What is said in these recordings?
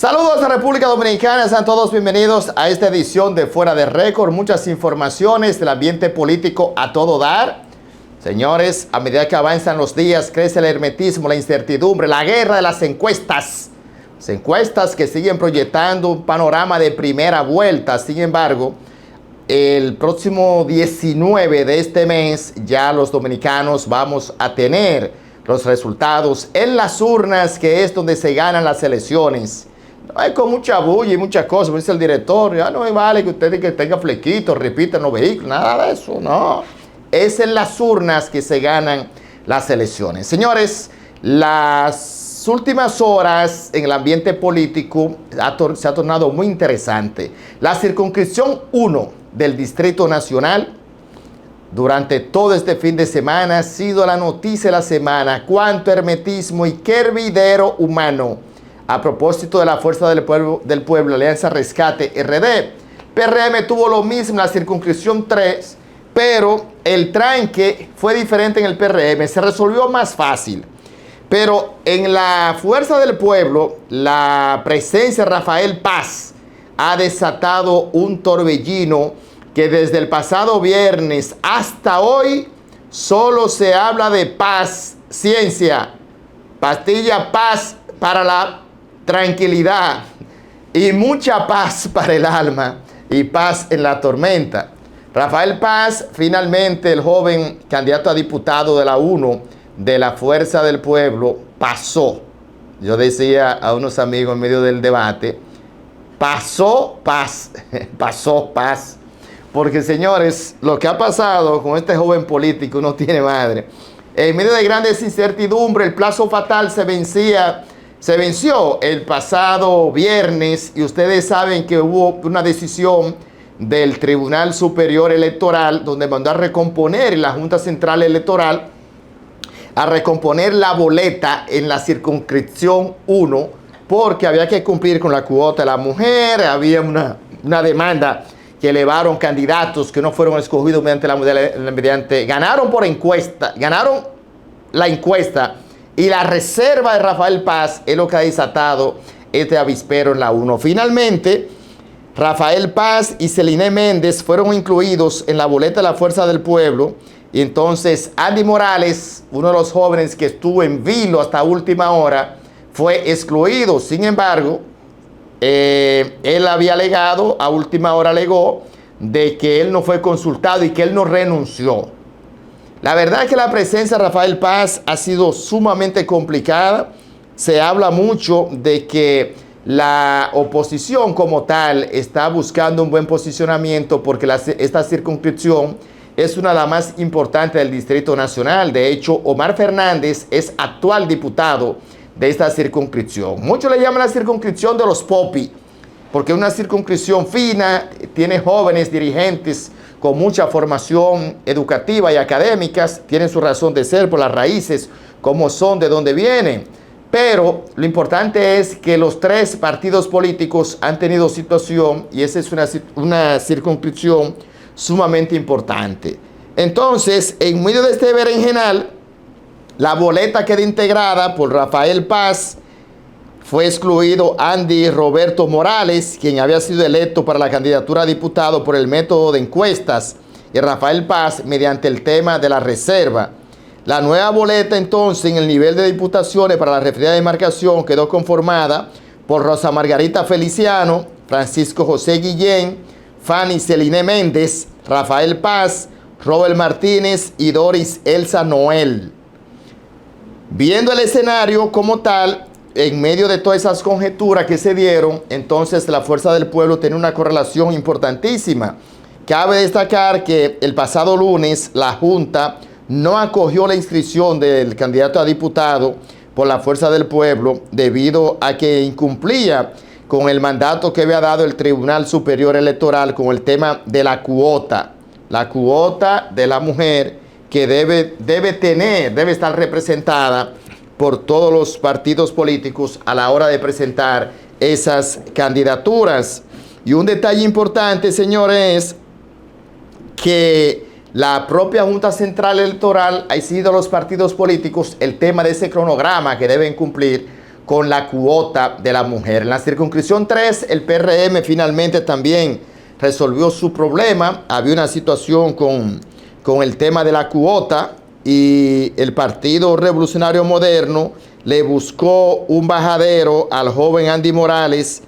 Saludos a República Dominicana, sean todos bienvenidos a esta edición de Fuera de Récord. Muchas informaciones del ambiente político a todo dar. Señores, a medida que avanzan los días, crece el hermetismo, la incertidumbre, la guerra de las encuestas. Las encuestas que siguen proyectando un panorama de primera vuelta. Sin embargo, el próximo 19 de este mes ya los dominicanos vamos a tener los resultados en las urnas, que es donde se ganan las elecciones. No hay con mucha bulla y muchas cosas, como dice el director, ya no me vale que ustedes que tengan flequitos, repitan los vehículos, nada de eso, no. Es en las urnas que se ganan las elecciones. Señores, las últimas horas en el ambiente político se ha tornado muy interesante. La circunscripción 1 del Distrito Nacional, durante todo este fin de semana, ha sido la noticia de la semana. Cuánto hermetismo y qué hervidero humano. A propósito de la Fuerza del Pueblo, Alianza Rescate RD, PRM tuvo lo mismo en la circunscripción 3, pero el tranque fue diferente en el PRM, se resolvió más fácil. Pero en la Fuerza del Pueblo, la presencia de Rafael Paz ha desatado un torbellino que desde el pasado viernes hasta hoy solo se habla de paz, ciencia, pastilla paz para la tranquilidad y mucha paz para el alma y paz en la tormenta. Rafael Paz, finalmente el joven candidato a diputado de la 1 de la Fuerza del Pueblo, pasó. Yo decía a unos amigos en medio del debate, pasó paz, pasó paz. Porque, señores, lo que ha pasado con este joven político no tiene madre. En medio de grandes incertidumbres, el plazo fatal se venció el pasado viernes, y ustedes saben que hubo una decisión del Tribunal Superior Electoral donde mandó a recomponer la Junta Central Electoral, a recomponer la boleta en la circunscripción 1, porque había que cumplir con la cuota de la mujer. Había una demanda que elevaron candidatos que no fueron escogidos ganaron por encuesta, ganaron la encuesta, y la reserva de Rafael Paz es lo que ha desatado este avispero en la 1. Finalmente, Rafael Paz y Celine Méndez fueron incluidos en la boleta de la Fuerza del Pueblo, y entonces Andy Morales, uno de los jóvenes que estuvo en vilo hasta última hora, fue excluido. Sin embargo, él había alegado, a última hora alegó, de que él no fue consultado y que él no renunció. La verdad es que la presencia de Rafael Paz ha sido sumamente complicada. Se habla mucho de que la oposición como tal está buscando un buen posicionamiento, porque esta circunscripción es una de las más importantes del Distrito Nacional. De hecho, Omar Fernández es actual diputado de esta circunscripción. Muchos le llaman la circunscripción de los popis, porque es una circunscripción fina, tiene jóvenes dirigentes con mucha formación educativa y académicas, tienen su razón de ser por las raíces, cómo son, de dónde vienen. Pero lo importante es que los tres partidos políticos han tenido situación, y esa es una circunscripción sumamente importante. Entonces, en medio de este berenjenal, la boleta queda integrada por Rafael Paz. Fue excluido Andy Roberto Morales, quien había sido electo para la candidatura a diputado por el método de encuestas, y Rafael Paz mediante el tema de la reserva. La nueva boleta, entonces, en el nivel de diputaciones para la referida demarcación quedó conformada por Rosa Margarita Feliciano, Francisco José Guillén, Fanny Celine Méndez, Rafael Paz, Robert Martínez y Doris Elsa Noel. Viendo el escenario como tal, en medio de todas esas conjeturas que se dieron, entonces la Fuerza del Pueblo tiene una correlación importantísima. Cabe destacar que el pasado lunes la Junta no acogió la inscripción del candidato a diputado por la Fuerza del Pueblo, debido a que incumplía con el mandato que había dado el Tribunal Superior Electoral con el tema de la cuota de la mujer, que debe estar representada por todos los partidos políticos a la hora de presentar esas candidaturas. Y un detalle importante, señores, que la propia Junta Central Electoral ha exigido a los partidos políticos el tema de ese cronograma que deben cumplir con la cuota de la mujer. En la circunscripción 3, el PRM finalmente también resolvió su problema. Había una situación con el tema de la cuota y el Partido Revolucionario Moderno le buscó un bajadero al joven Andy Morales.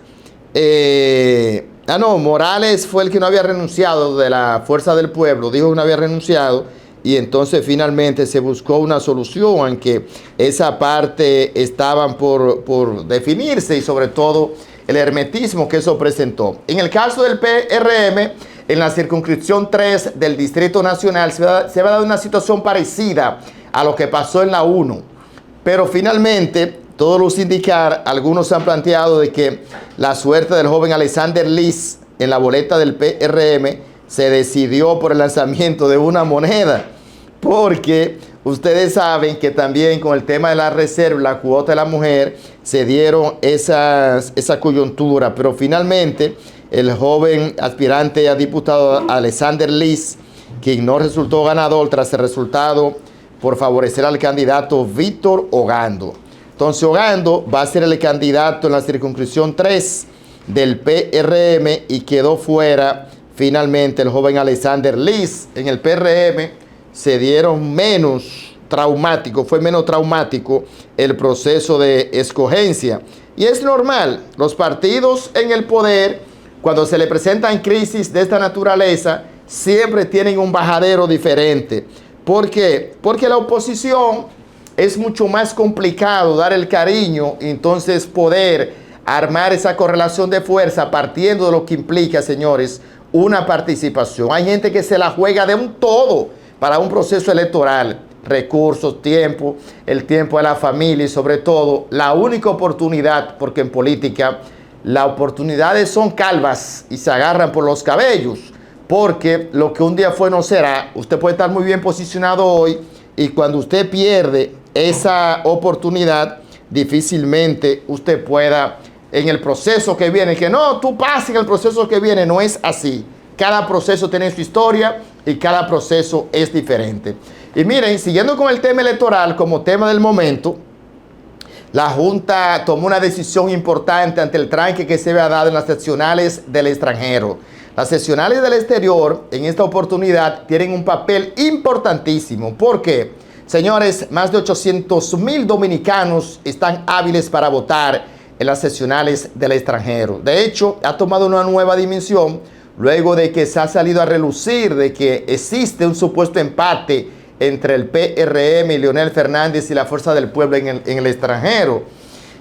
Morales fue el que no había renunciado de la Fuerza del Pueblo, dijo que no había renunciado, y entonces finalmente se buscó una solución, aunque esa parte estaban por definirse, y sobre todo el hermetismo que eso presentó. En el caso del PRM, en la circunscripción 3 del Distrito Nacional, se va a dar una situación parecida a lo que pasó en la 1, pero finalmente todos los indicar, algunos han planteado de que la suerte del joven Alexander Liz en la boleta del PRM se decidió por el lanzamiento de una moneda, porque ustedes saben que también con el tema de la reserva, la cuota de la mujer, se dieron esa coyuntura, pero finalmente el joven aspirante a diputado Alexander Liz, quien no resultó ganador tras el resultado por favorecer al candidato Víctor Ogando. Entonces Ogando va a ser el candidato en la circunscripción 3 del PRM y quedó fuera finalmente el joven Alexander Liz. En el PRM se dieron fue menos traumático el proceso de escogencia. Y es normal, los partidos en el poder, cuando se le presentan crisis de esta naturaleza, siempre tienen un bajadero diferente. ¿Por qué? Porque la oposición es mucho más complicado dar el cariño y entonces poder armar esa correlación de fuerza partiendo de lo que implica, señores, una participación. Hay gente que se la juega de un todo para un proceso electoral, recursos, tiempo, el tiempo de la familia y sobre todo la única oportunidad, porque en política las oportunidades son calvas y se agarran por los cabellos, porque lo que un día fue no será. Usted puede estar muy bien posicionado hoy y cuando usted pierde esa oportunidad, difícilmente usted pueda en el proceso que viene, que no, tú pases en el proceso que viene, no es así. Cada proceso tiene su historia y cada proceso es diferente. Y miren, siguiendo con el tema electoral como tema del momento, la Junta tomó una decisión importante ante el tranque que se había dado en las seccionales del extranjero. Las seccionales del exterior en esta oportunidad tienen un papel importantísimo. ¿Por qué? Señores, más de 800,000 dominicanos están hábiles para votar en las seccionales del extranjero. De hecho, ha tomado una nueva dimensión luego de que se ha salido a relucir de que existe un supuesto empate entre el PRM y Leonel Fernández y la Fuerza del Pueblo en el extranjero.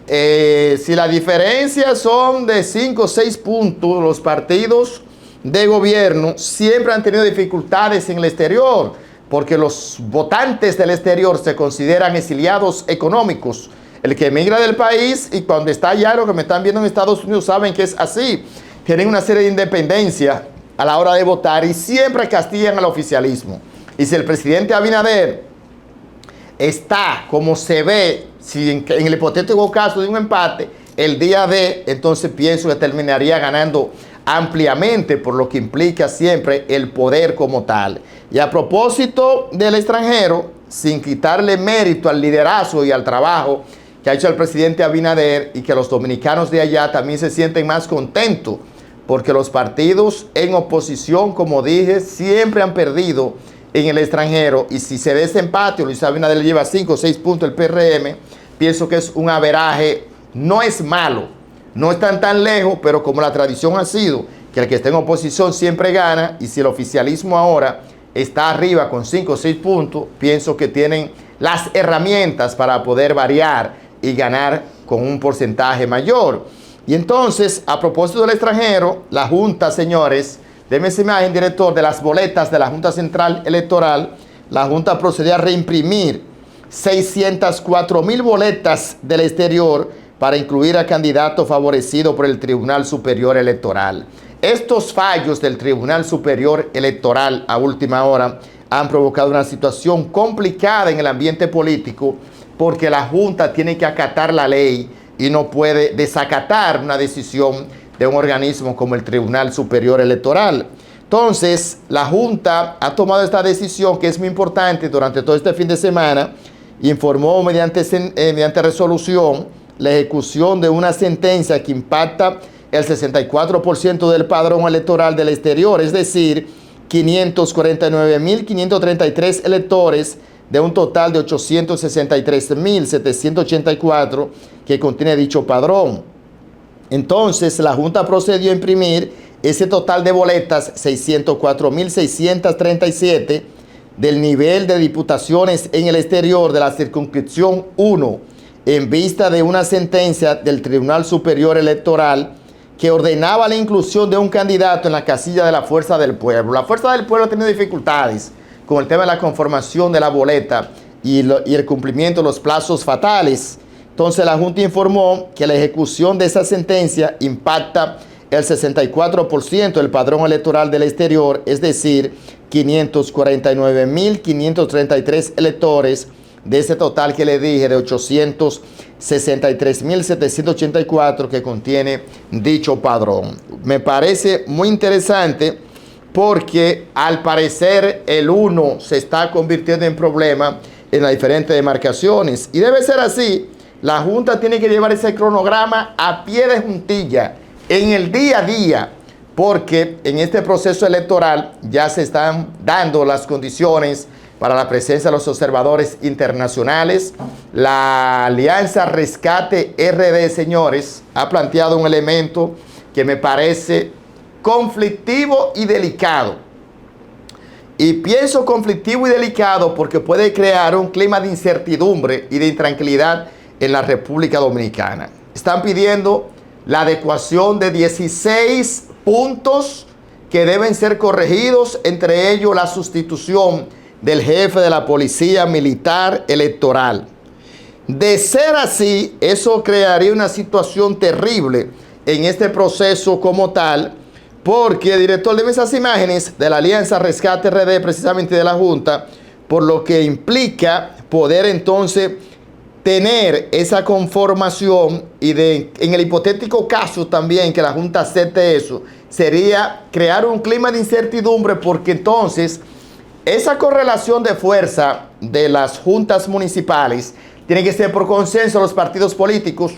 Si la diferencia son de 5 o 6 puntos, los partidos de gobierno siempre han tenido dificultades en el exterior, porque los votantes del exterior se consideran exiliados económicos. El que emigra del país y cuando está allá, los que me están viendo en Estados Unidos saben que es así. Tienen una serie de independencia a la hora de votar y siempre castigan al oficialismo. Y si el presidente Abinader está como se ve, si en el hipotético caso de un empate, el día de, entonces pienso que terminaría ganando ampliamente, por lo que implica siempre el poder como tal. Y a propósito del extranjero, sin quitarle mérito al liderazgo y al trabajo que ha hecho el presidente Abinader, y que los dominicanos de allá también se sienten más contentos, porque los partidos en oposición, como dije, siempre han perdido en el extranjero, y si se da ese empate, Luis Abinader le lleva 5 o 6 puntos el PRM, pienso que es un averaje, no es malo, no están tan lejos, pero como la tradición ha sido que el que está en oposición siempre gana, y si el oficialismo ahora está arriba con 5 o 6 puntos, pienso que tienen las herramientas para poder variar y ganar con un porcentaje mayor. Y entonces, a propósito del extranjero, la Junta, señores, denme esa imagen, director, de las boletas de la Junta Central Electoral, la Junta procedió a reimprimir 604,000 boletas del exterior para incluir a candidatos favorecidos por el Tribunal Superior Electoral. Estos fallos del Tribunal Superior Electoral a última hora han provocado una situación complicada en el ambiente político, porque la Junta tiene que acatar la ley y no puede desacatar una decisión de un organismo como el Tribunal Superior Electoral. Entonces, la Junta ha tomado esta decisión, que es muy importante, durante todo este fin de semana. Informó mediante resolución la ejecución de una sentencia que impacta el 64% del padrón electoral del exterior, es decir, 549.533 electores de un total de 863.784 que contiene dicho padrón. Entonces, la Junta procedió a imprimir ese total de boletas, 604.637, del nivel de diputaciones en el exterior de la circunscripción 1, en vista de una sentencia del Tribunal Superior Electoral que ordenaba la inclusión de un candidato en la casilla de la Fuerza del Pueblo. La Fuerza del Pueblo ha tenido dificultades con el tema de la conformación de la boleta y el cumplimiento de los plazos fatales. Entonces la Junta informó que la ejecución de esa sentencia impacta el 64% del padrón electoral del exterior, es decir, 549.533 electores de ese total que le dije de 863.784 que contiene dicho padrón. Me parece muy interesante porque al parecer el 1 se está convirtiendo en problema en las diferentes demarcaciones y debe ser así. La Junta tiene que llevar ese cronograma a pie de juntilla en el día a día, porque en este proceso electoral ya se están dando las condiciones para la presencia de los observadores internacionales. La Alianza Rescate RD, señores, ha planteado un elemento que me parece conflictivo y delicado. Y pienso conflictivo y delicado porque puede crear un clima de incertidumbre y de intranquilidad en la República Dominicana. Están pidiendo la adecuación de 16 puntos que deben ser corregidos, entre ellos la sustitución del jefe de la Policía Militar Electoral. De ser así, eso crearía una situación terrible en este proceso como tal, porque el director de esas imágenes de la Alianza Rescate RD, precisamente de la Junta, por lo que implica poder entonces tener esa conformación y en el hipotético caso también que la Junta acepte eso, sería crear un clima de incertidumbre, porque entonces esa correlación de fuerza de las juntas municipales tiene que ser por consenso de los partidos políticos.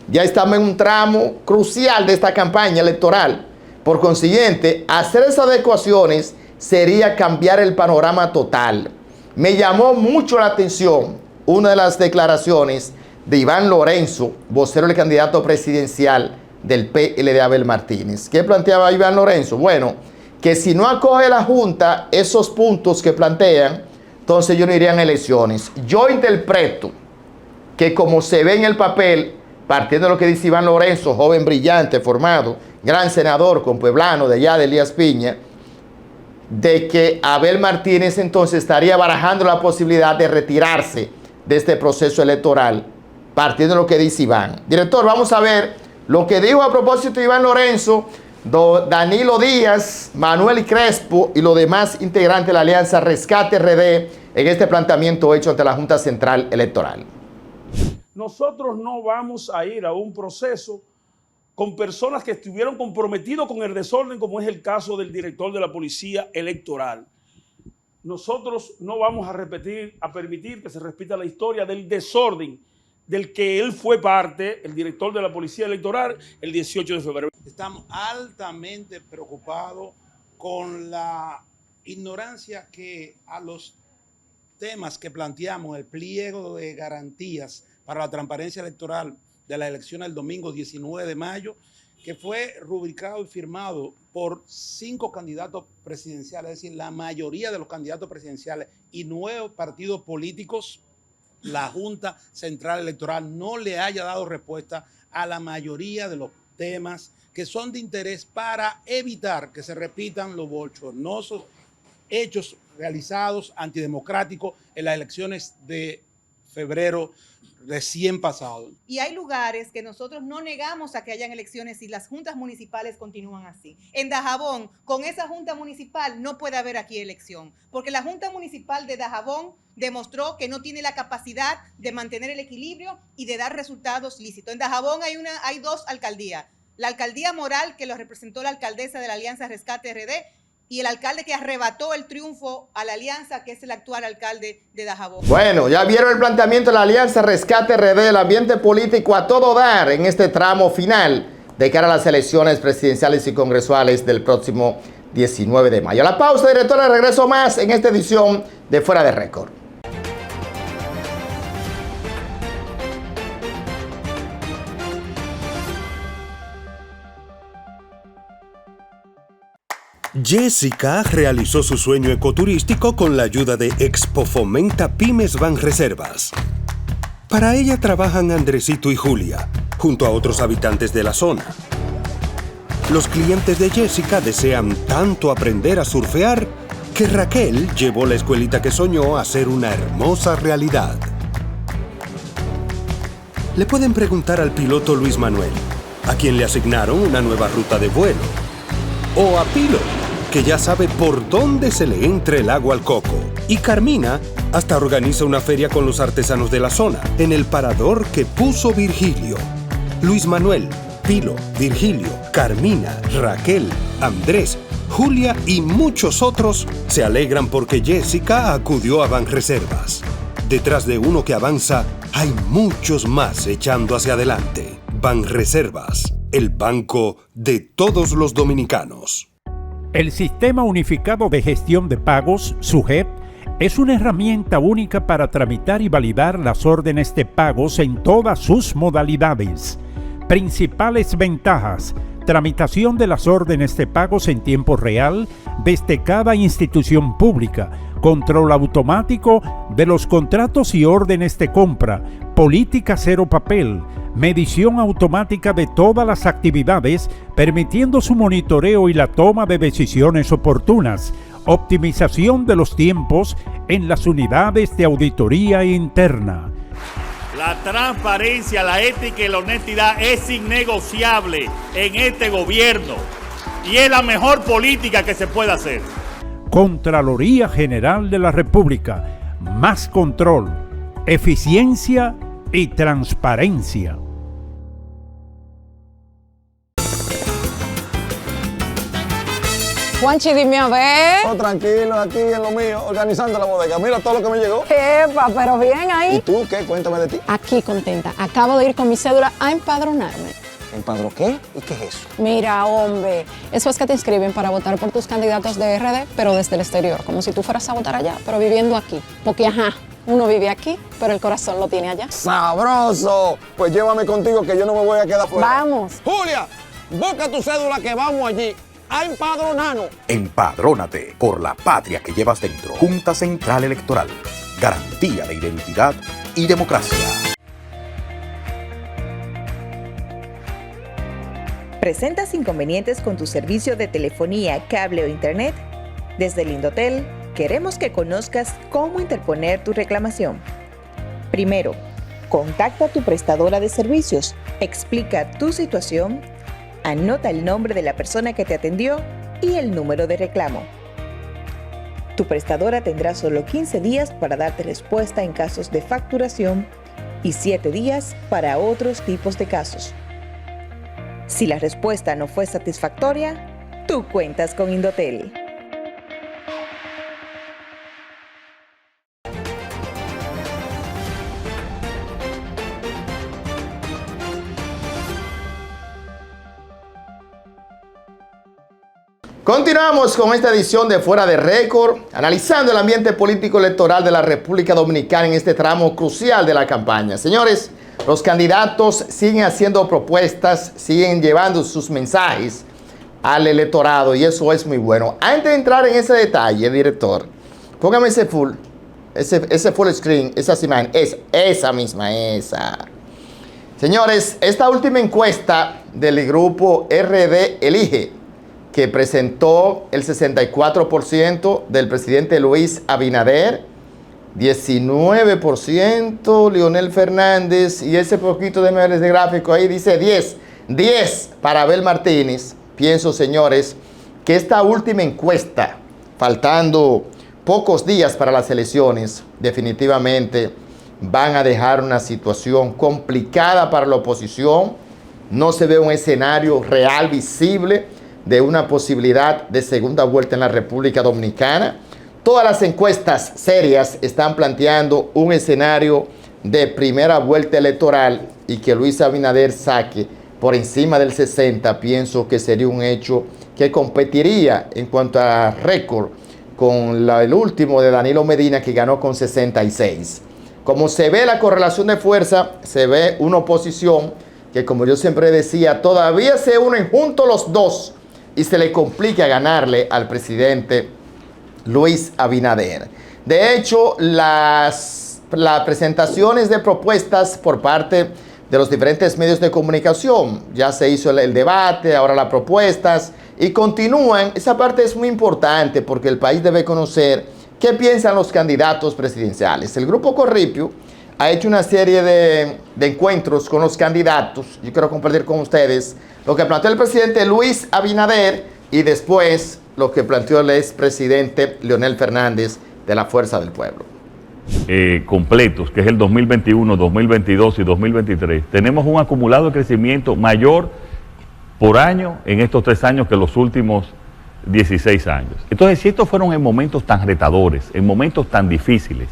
Ya estamos en un tramo crucial de esta campaña electoral. Por consiguiente, hacer esas adecuaciones sería cambiar el panorama total. Me llamó mucho la atención una de las declaraciones de Iván Lorenzo, vocero del candidato presidencial del PL de Abel Martínez. ¿Qué planteaba Iván Lorenzo? Bueno, que si no acoge la Junta esos puntos que plantean, entonces ellos no irían a elecciones. Yo interpreto que como se ve en el papel, partiendo de lo que dice Iván Lorenzo, joven brillante, formado, gran senador, compueblano de allá de Elías Piña, de que Abel Martínez entonces estaría barajando la posibilidad de retirarse de este proceso electoral, partiendo de lo que dice Iván. Director, vamos a ver lo que dijo a propósito de Iván Lorenzo, Danilo Díaz, Manuel Crespo y los demás integrantes de la Alianza Rescate RD en este planteamiento hecho ante la Junta Central Electoral. Nosotros no vamos a ir a un proceso con personas que estuvieron comprometidos con el desorden, como es el caso del director de la Policía Electoral. Nosotros no vamos a permitir que se repita la historia del desorden del que él fue parte, el director de la Policía Electoral, el 18 de febrero. Estamos altamente preocupados con la ignorancia que a los temas que planteamos, el pliego de garantías para la transparencia electoral de la elección del domingo 19 de mayo, que fue rubricado y firmado por 5 candidatos presidenciales, es decir, la mayoría de los candidatos presidenciales y 9 partidos políticos, la Junta Central Electoral no le haya dado respuesta a la mayoría de los temas que son de interés para evitar que se repitan los bochornosos hechos realizados antidemocráticos en las elecciones de febrero recién pasado. Y hay lugares que nosotros no negamos a que hayan elecciones si las juntas municipales continúan así. En Dajabón, con esa junta municipal no puede haber aquí elección, porque la junta municipal de Dajabón demostró que no tiene la capacidad de mantener el equilibrio y de dar resultados lícitos. En Dajabón hay 2 alcaldías. La alcaldía Moral, que lo representó la alcaldesa de la Alianza Rescate RD, y el alcalde que arrebató el triunfo a la alianza, que es el actual alcalde de Dajabón. Bueno, ya vieron el planteamiento de la Alianza Rescate RD, el ambiente político a todo dar en este tramo final de cara a las elecciones presidenciales y congresuales del próximo 19 de mayo. La pausa, directora, regreso más en esta edición de Fuera de Récord. Jessica realizó su sueño ecoturístico con la ayuda de Expo Fomenta Pymes Banreservas. Para ella trabajan Andresito y Julia, junto a otros habitantes de la zona. Los clientes de Jessica desean tanto aprender a surfear que Raquel llevó la escuelita que soñó a ser una hermosa realidad. Le pueden preguntar al piloto Luis Manuel, a quien le asignaron una nueva ruta de vuelo. O a Pilo, que ya sabe por dónde se le entra el agua al coco. Y Carmina hasta organiza una feria con los artesanos de la zona, en el parador que puso Virgilio. Luis Manuel, Pilo, Virgilio, Carmina, Raquel, Andrés, Julia y muchos otros se alegran porque Jessica acudió a Banreservas. Detrás de uno que avanza, hay muchos más echando hacia adelante. Banreservas, el banco de todos los dominicanos. El Sistema Unificado de Gestión de Pagos, SUGEP, es una herramienta única para tramitar y validar las órdenes de pagos en todas sus modalidades. Principales ventajas: tramitación de las órdenes de pagos en tiempo real desde cada institución pública, control automático de los contratos y órdenes de compra, política cero papel, medición automática de todas las actividades, permitiendo su monitoreo y la toma de decisiones oportunas, optimización de los tiempos en las unidades de auditoría interna. La transparencia, la ética y la honestidad es innegociable en este gobierno y es la mejor política que se puede hacer. Contraloría General de la República, más control, eficiencia y transparencia. Juanchi, dime a ver. Oh, tranquilo, aquí en lo mío, organizando la bodega. Mira todo lo que me llegó. Epa, pero bien ahí. ¿Y tú qué? Cuéntame de ti. Aquí contenta. Acabo de ir con mi cédula a empadronarme. ¿Empadró qué? ¿Y qué es eso? Mira, hombre, eso es que te inscriben para votar por tus candidatos de RD, pero desde el exterior, como si tú fueras a votar allá, pero viviendo aquí. Porque, uno vive aquí, pero el corazón lo tiene allá. ¡Sabroso! Pues llévame contigo que yo no me voy a quedar fuera. Vamos. Julia, busca tu cédula que vamos allí a empadronarnos. Empadrónate por la patria que llevas dentro. Junta Central Electoral. Garantía de identidad y democracia. ¿Presentas inconvenientes con tu servicio de telefonía, cable o internet? Desde Lindotel, queremos que conozcas cómo interponer tu reclamación. Primero, contacta a tu prestadora de servicios, explica tu situación, anota el nombre de la persona que te atendió y el número de reclamo. Tu prestadora tendrá solo 15 días para darte respuesta en casos de facturación y 7 días para otros tipos de casos. Si la respuesta no fue satisfactoria, tú cuentas con Indotel. Continuamos con esta edición de Fuera de Récord, analizando el ambiente político electoral de la República Dominicana en este tramo crucial de la campaña. Señores, los candidatos siguen haciendo propuestas, siguen llevando sus mensajes al electorado y eso es muy bueno. Antes de entrar en ese detalle, director, póngame ese full screen, esas imágenes, esa misma. Señores, esta última encuesta del grupo RD Elige, que presentó el 64% del presidente Luis Abinader, 19% Leonel Fernández, y ese poquito de medios de gráfico ahí dice 10 para Abel Martínez. Pienso, señores, que esta última encuesta, faltando pocos días para las elecciones, definitivamente van a dejar una situación complicada para la oposición. No se ve un escenario real, visible, de una posibilidad de segunda vuelta en la República Dominicana. Todas las encuestas serias están planteando un escenario de primera vuelta electoral y que Luis Abinader saque por encima del 60, pienso que sería un hecho que competiría en cuanto a récord con el último de Danilo Medina, que ganó con 66. Como se ve la correlación de fuerza, se ve una oposición que, como yo siempre decía, todavía se unen juntos los dos y se le complica ganarle al presidente Luis Abinader. De hecho, las presentaciones de propuestas por parte de los diferentes medios de comunicación, ya se hizo el debate, ahora las propuestas, y continúan. Esa parte es muy importante porque el país debe conocer qué piensan los candidatos presidenciales. El Grupo Corripio ha hecho una serie de encuentros con los candidatos. Yo quiero compartir con ustedes lo que planteó el presidente Luis Abinader y después lo que planteó el expresidente Leonel Fernández de la Fuerza del Pueblo. Completos, que es el 2021, 2022 y 2023, tenemos un acumulado de crecimiento mayor por año en estos 3 años que los últimos 16 años. Entonces, si estos fueron en momentos tan retadores, en momentos tan difíciles,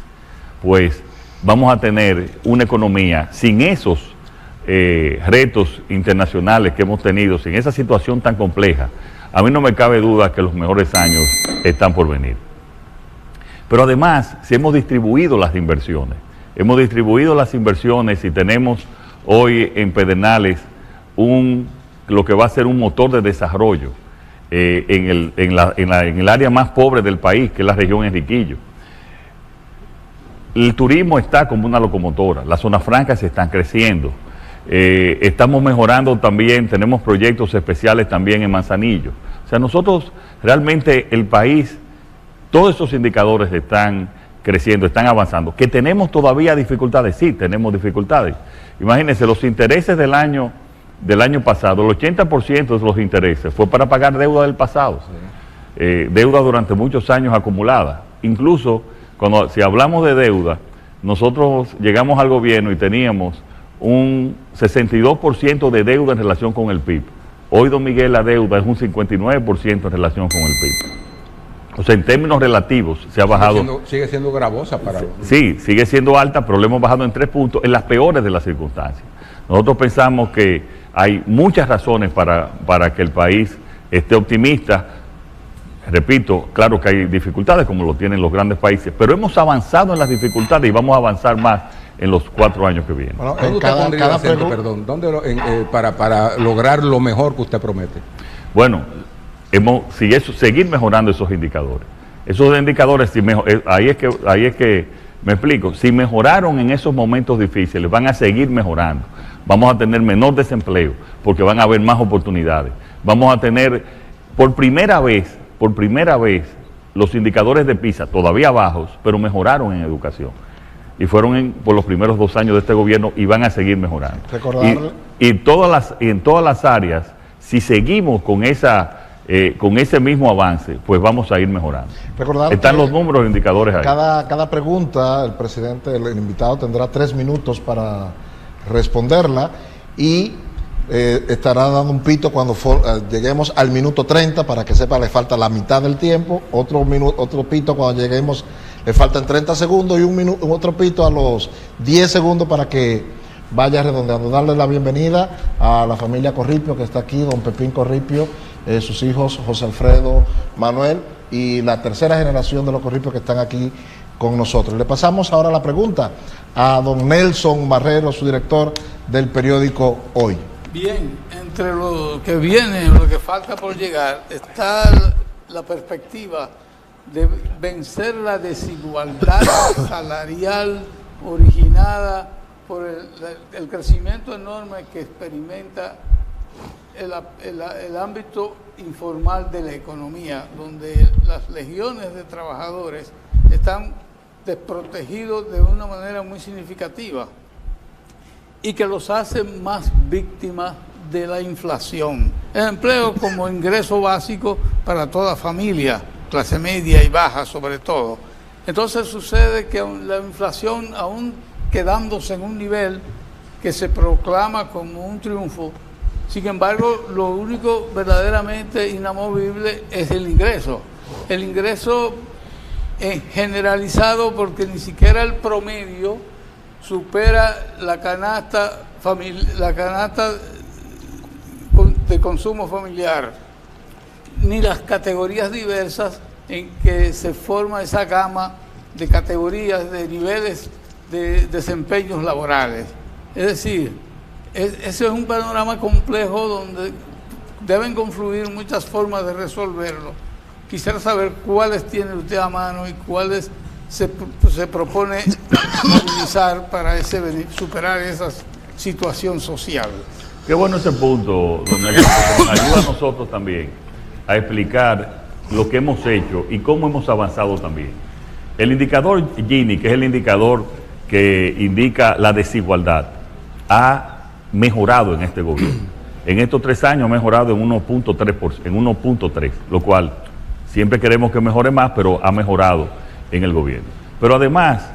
pues vamos a tener una economía sin esos retos internacionales que hemos tenido, sin esa situación tan compleja. A mí no me cabe duda que los mejores años están por venir. Pero además, si hemos distribuido las inversiones, y tenemos hoy en Pedernales lo que va a ser un motor de desarrollo en el área más pobre del país, que es la región Enriquillo. El turismo está como una locomotora, las zonas francas están creciendo, estamos mejorando también, tenemos proyectos especiales también en Manzanillo. O sea, nosotros realmente el país, todos esos indicadores están creciendo, están avanzando. ¿Que tenemos todavía dificultades? Sí, tenemos dificultades. Imagínense, los intereses del año pasado, el 80% de los intereses fue para pagar deuda del pasado, deuda durante muchos años acumulada. Incluso, si hablamos de deuda, nosotros llegamos al gobierno y teníamos un 62% de deuda en relación con el PIB. Hoy, don Miguel, la deuda es un 59% en relación con el PIB. O sea, en términos relativos se ha bajado. Sigue siendo gravosa para... Sí, sigue siendo alta, pero lo hemos bajado en 3 puntos en las peores de las circunstancias. Nosotros pensamos que hay muchas razones para que el país esté optimista. Repito, claro que hay dificultades como lo tienen los grandes países, pero hemos avanzado en las dificultades y vamos a avanzar más en los 4 años que vienen. Bueno, ¿dónde usted pondría el acento, perdón? Para lograr lo mejor que usted promete? Bueno, seguir mejorando esos indicadores. Esos indicadores, ahí es que me explico, si mejoraron en esos momentos difíciles, van a seguir mejorando. Vamos a tener menor desempleo, porque van a haber más oportunidades. Vamos a tener, por primera vez, los indicadores de PISA, todavía bajos, pero mejoraron en educación. Y fueron por los primeros 2 años de este gobierno y van a seguir mejorando. Y en todas las áreas, si seguimos con ese mismo avance, pues vamos a ir mejorando. Están los números e indicadores ahí. Cada pregunta, el invitado tendrá 3 minutos para responderla y estará dando un pito cuando lleguemos al minuto 30 para que sepa le falta la mitad del tiempo, otro pito cuando lleguemos le faltan 30 segundos y otro pito a los 10 segundos para que vaya redondeando. Darle la bienvenida a la familia Corripio que está aquí, don Pepín Corripio, sus hijos José Alfredo, Manuel y la tercera generación de los Corripios que están aquí con nosotros. Le pasamos ahora la pregunta a don Nelson Marrero, su director del periódico Hoy. Bien, entre lo que viene y lo que falta por llegar está la perspectiva de vencer la desigualdad salarial originada por el crecimiento enorme que experimenta el ámbito informal de la economía, donde las legiones de trabajadores están desprotegidos de una manera muy significativa y que los hace más víctimas de la inflación. El empleo como ingreso básico para toda familia, clase media y baja sobre todo. Entonces sucede que la inflación, aún quedándose en un nivel que se proclama como un triunfo, Sin embargo, lo único verdaderamente inamovible es el ingreso. El ingreso generalizado, porque ni siquiera el promedio supera la canasta de consumo familiar, ni las categorías diversas en que se forma esa gama de categorías, de niveles de desempeños laborales. Es decir, ese es un panorama complejo donde deben confluir muchas formas de resolverlo. Quisiera saber cuáles tiene usted a mano y cuáles se propone movilizar para superar esa situación social. Qué bueno ese punto, don Nelson, porque nos ayuda a nosotros también a explicar lo que hemos hecho y cómo hemos avanzado también. El indicador Gini, que es el indicador que indica la desigualdad, ha mejorado en este gobierno. En estos 3 años ha mejorado en 1.3, lo cual siempre queremos que mejore más, pero ha mejorado en el gobierno. Pero además,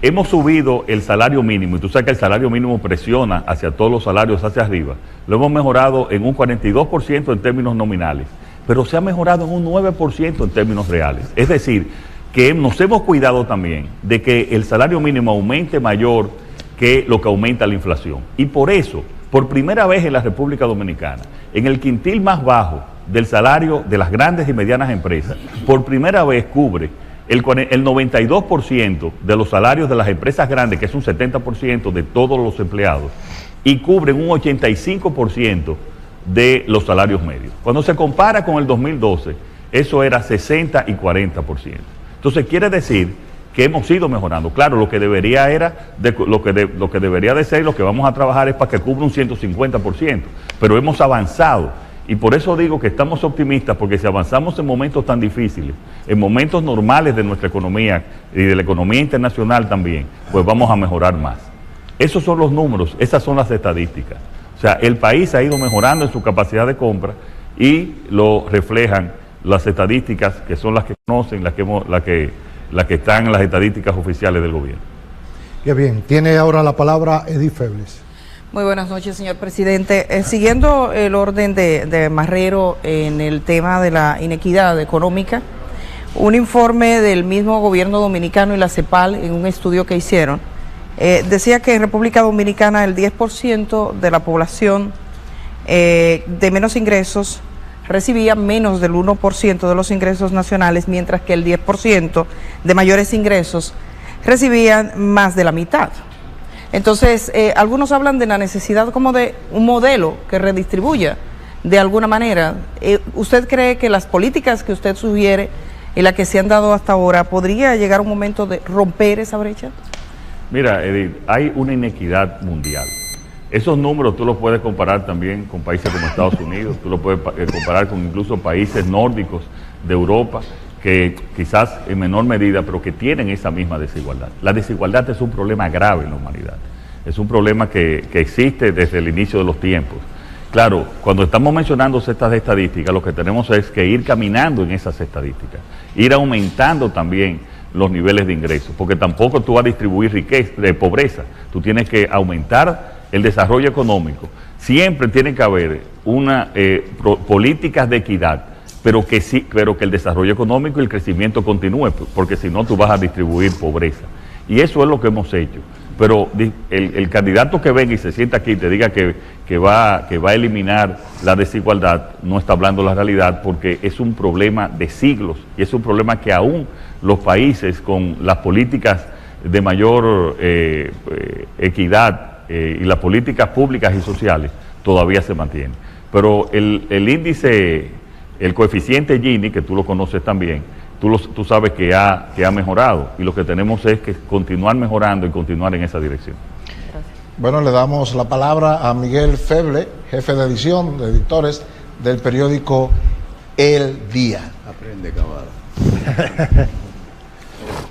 hemos subido el salario mínimo, y tú sabes que el salario mínimo presiona hacia todos los salarios hacia arriba. Lo hemos mejorado en un 42% en términos nominales, pero se ha mejorado en un 9% en términos reales. Es decir, que nos hemos cuidado también de que el salario mínimo aumente mayor que lo que aumenta la inflación. Y por eso, por primera vez en la República Dominicana, en el quintil más bajo del salario de las grandes y medianas empresas, por primera vez cubre el 92% de los salarios de las empresas grandes, que es un 70% de todos los empleados, y cubren un 85% de los salarios medios. Cuando se compara con el 2012, eso era 60 y 40%. Entonces quiere decir que hemos ido mejorando. Claro, lo que debería debería de ser, lo que vamos a trabajar es para que cubra un 150%, pero hemos avanzado. Y por eso digo que estamos optimistas, porque si avanzamos en momentos tan difíciles, en momentos normales de nuestra economía y de la economía internacional también, pues vamos a mejorar más. Esos son los números, esas son las estadísticas. O sea, el país ha ido mejorando en su capacidad de compra y lo reflejan las estadísticas, que son las que conocen, las que están en las estadísticas oficiales del gobierno. Qué bien. Tiene ahora la palabra Edith Febles. Muy buenas noches, señor presidente. Siguiendo el orden de Marrero en el tema de la inequidad económica, un informe del mismo gobierno dominicano y la CEPAL, en un estudio que hicieron, decía que en República Dominicana el 10% de la población de menos ingresos recibía menos del 1% de los ingresos nacionales, mientras que el 10% de mayores ingresos recibían más de la mitad. Entonces, algunos hablan de la necesidad como de un modelo que redistribuya de alguna manera. ¿Usted cree que las políticas que usted sugiere y las que se han dado hasta ahora podría llegar un momento de romper esa brecha? Mira, Edith, hay una inequidad mundial. Esos números tú los puedes comparar también con países como Estados Unidos, tú los puedes comparar con incluso países nórdicos de Europa, que quizás en menor medida, pero que tienen esa misma desigualdad. La desigualdad es un problema grave en la humanidad, es un problema que existe desde el inicio de los tiempos. Claro, cuando estamos mencionando estas estadísticas, lo que tenemos es que ir caminando en esas estadísticas, ir aumentando también los niveles de ingresos, porque tampoco tú vas a distribuir riqueza, de pobreza, tú tienes que aumentar el desarrollo económico. Siempre tiene que haber políticas de equidad, pero que el desarrollo económico y el crecimiento continúe, porque si no tú vas a distribuir pobreza. Y eso es lo que hemos hecho. Pero el candidato que venga y se sienta aquí y te diga que va a eliminar la desigualdad, no está hablando la realidad, porque es un problema de siglos y es un problema que aún los países con las políticas de mayor equidad y las políticas públicas y sociales todavía se mantienen. Pero el índice, el coeficiente Gini, que tú lo conoces también, tú sabes que ha mejorado, y lo que tenemos es que continuar mejorando y continuar en esa dirección. Bueno, le damos la palabra a Miguel Feble, jefe de edición, de editores del periódico El Día. Aprende, camarada.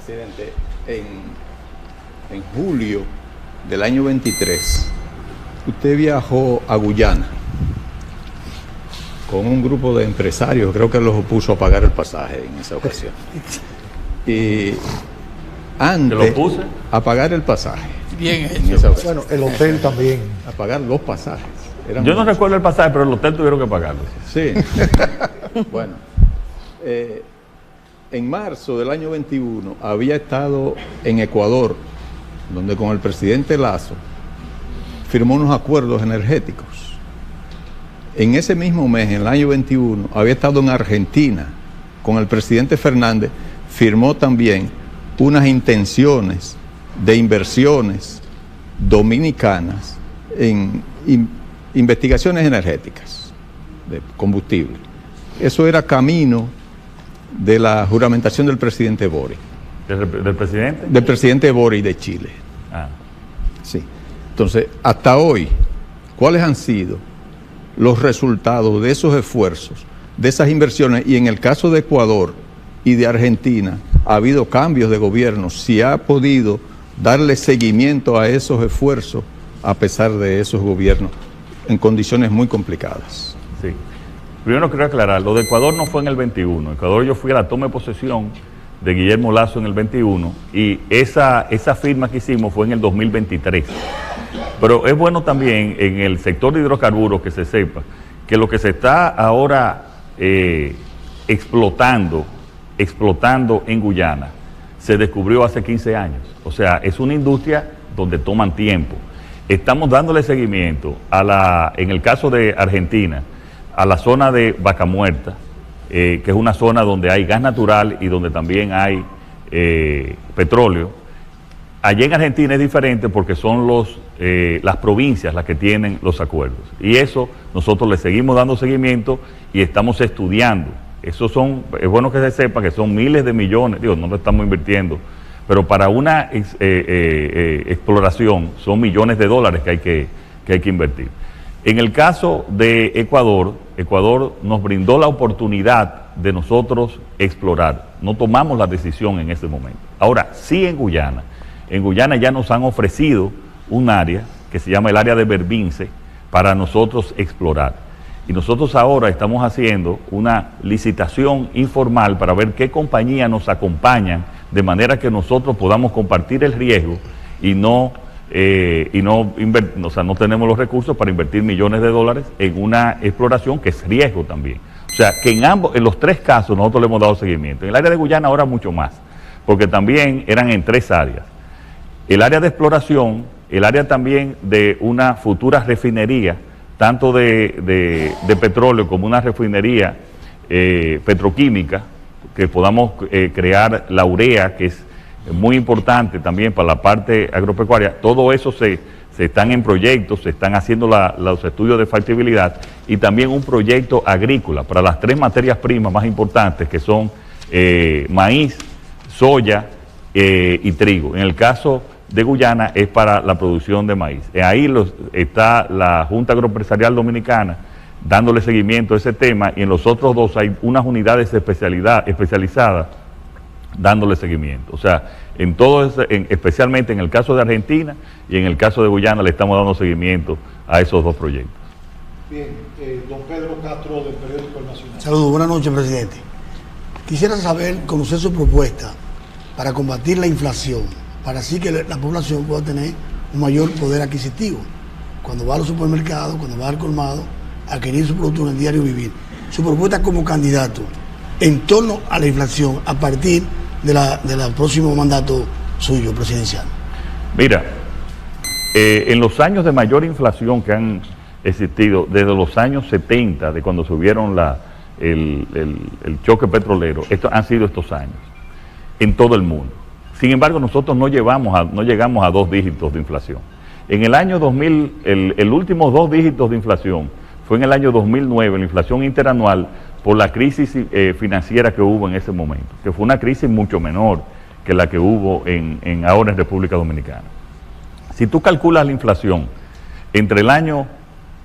Presidente, en julio del año 23, usted viajó a Guyana con un grupo de empresarios, creo que los puso a pagar el pasaje en esa ocasión. Y antes ¿te lo puse? A pagar el pasaje. Bien en esa ocasión. Bueno, el hotel también. A pagar los pasajes. Yo no recuerdo el pasaje, pero el hotel tuvieron que pagarlo. Sí. Bueno, en marzo del año 21 había estado en Ecuador, donde con el presidente Lasso firmó unos acuerdos energéticos. En ese mismo mes, en el año 21, había estado en Argentina con el presidente Fernández, firmó también unas intenciones de inversiones dominicanas en investigaciones energéticas de combustible. Eso era camino de la juramentación del presidente Boric. ¿Del presidente? Del presidente Boric de Chile. Ah. Sí. Entonces, hasta hoy, ¿cuáles han sido los resultados de esos esfuerzos, de esas inversiones? Y en el caso de Ecuador y de Argentina, ha habido cambios de gobierno. Si ha podido darle seguimiento a esos esfuerzos, a pesar de esos gobiernos, en condiciones muy complicadas. Sí. Primero quiero aclarar, lo de Ecuador no fue en el 21. Ecuador yo fui a la toma de posesión de Guillermo Lasso en el 21 y esa firma que hicimos fue en el 2023. Pero es bueno también en el sector de hidrocarburos que se sepa que lo que se está ahora explotando en Guyana se descubrió hace 15 años. O sea, es una industria donde toman tiempo. Estamos dándole seguimiento en el caso de Argentina, a la zona de Vaca Muerta, que es una zona donde hay gas natural y donde también hay petróleo. Allí en Argentina es diferente porque son las provincias las que tienen los acuerdos. Y eso nosotros le seguimos dando seguimiento y estamos estudiando. Es bueno que se sepa que son miles de millones, no lo estamos invirtiendo, pero para una exploración son millones de dólares que hay que invertir. En el caso de Ecuador, Ecuador nos brindó la oportunidad de nosotros explorar. No tomamos la decisión en ese momento. Ahora, sí en Guyana ya nos han ofrecido un área que se llama el área de Berbice para nosotros explorar. Y nosotros ahora estamos haciendo una licitación informal para ver qué compañías nos acompañan de manera que nosotros podamos compartir el riesgo y no tenemos los recursos para invertir millones de dólares en una exploración que es riesgo también. O sea, que en los tres casos nosotros le hemos dado seguimiento. En el área de Guyana ahora mucho más, porque también eran en tres áreas. El área de exploración, el área también de una futura refinería, tanto de petróleo como una refinería petroquímica, que podamos crear la urea, que es muy importante también para la parte agropecuaria. Todo eso se están en proyectos, se están haciendo los estudios de factibilidad y también un proyecto agrícola para las tres materias primas más importantes que son maíz, soya y trigo. En el caso de Guyana es para la producción de maíz. Ahí está la Junta Agroempresarial Dominicana dándole seguimiento a ese tema y en los otros dos hay unas unidades especializadas dándole seguimiento. O sea, especialmente en el caso de Argentina y en el caso de Guyana le estamos dando seguimiento a esos dos proyectos. Bien, don Pedro Castro del periódico El Nacional. Saludos, buenas noches, presidente. Quisiera conocer su propuesta para combatir la inflación, para así que la población pueda tener un mayor poder adquisitivo. Cuando va a los supermercados, cuando va al colmado, a adquirir su producto en el diario vivir. Su propuesta como candidato en torno a la inflación a partir del próximo mandato suyo presidencial. Mira, en los años de mayor inflación que han existido, desde los años 70, de cuando subieron el choque petrolero, han sido estos años, en todo el mundo. Sin embargo, nosotros no llegamos a 2 dígitos de inflación. En el año 2000, el último 2 dígitos de inflación fue en el año 2009, la inflación interanual, por la crisis financiera que hubo en ese momento, que fue una crisis mucho menor que la que hubo ahora en República Dominicana. Si tú calculas la inflación entre el año